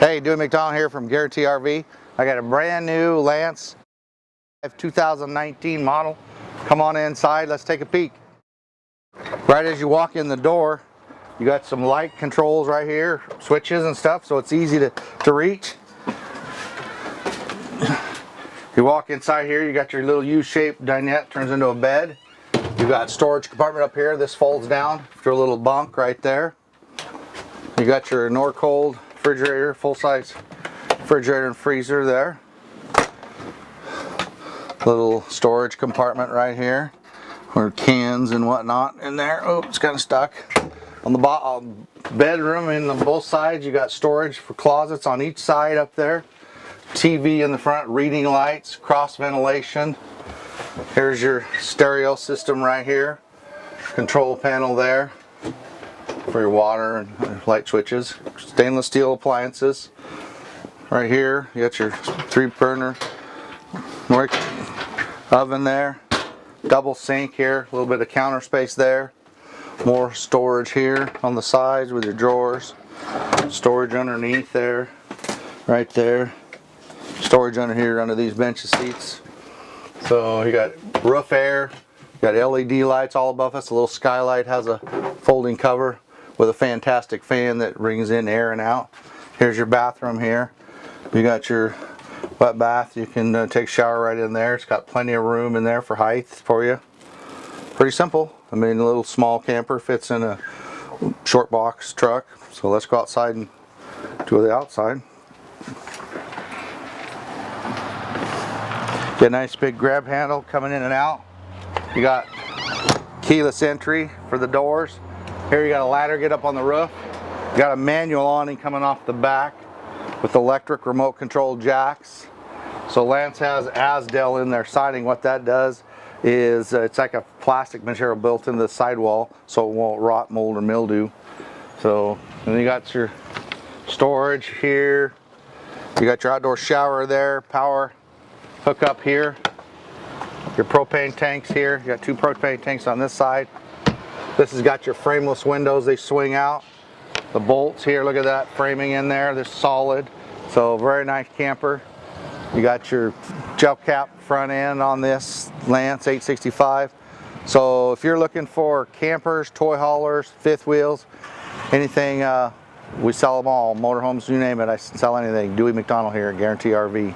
Hey, Dewy.McDonald here from Guaranty RV. I got a brand new Lance 2019 model. Come on inside, let's take a peek. Right as you walk in the door, you got some light controls right here, switches and stuff, so it's easy to reach. You walk inside here, you got your little U-shaped dinette, turns into a bed. You got storage compartment up here, this folds down to a little bunk right there. You got your Norcold refrigerator, full-size refrigerator and freezer there. Little storage compartment right here, or cans and whatnot in there. Oh, it's kind of stuck. On the bottom bedroom, in the both sides, you got storage for closets on each side up there. TV in the front, reading lights, cross ventilation. Here's your stereo system right here. Control panel there for your water and light switches. Stainless steel appliances. Right here, you got your 3-burner oven there. Double sink here, a little bit of counter space there. More storage here on the sides with your drawers. Storage underneath there, right there. Storage under here, under these benches seats. So you got roof air, you got LED lights all above us. A little skylight has a folding cover with a fantastic fan that brings in air and out. Here's your bathroom here. You got your wet bath. You can take a shower right in there. It's got plenty of room in there for height for you. Pretty simple. I mean, a little small camper fits in a short box truck. So let's go outside and do the outside. Get a nice big grab handle coming in and out. You got keyless entry for the doors. Here you got a ladder, get up on the roof. You got a manual awning coming off the back with electric remote control jacks. So Lance has Asdel in their siding. What that does is it's like a plastic material built into the sidewall so it won't rot, mold, or mildew. So, and you got your storage here. You got your outdoor shower there, power hook up here. Your propane tanks here. You got 2 propane tanks on this side. This has got your frameless windows, they swing out. The bolts here, look at that framing in there, they're solid. So very nice camper. You got your gel cap front end on this Lance 865. So if you're looking for campers, toy haulers, fifth wheels, anything, we sell them all. Motorhomes, you name it, I sell anything. Dewy.McDonald here at Guaranty RV.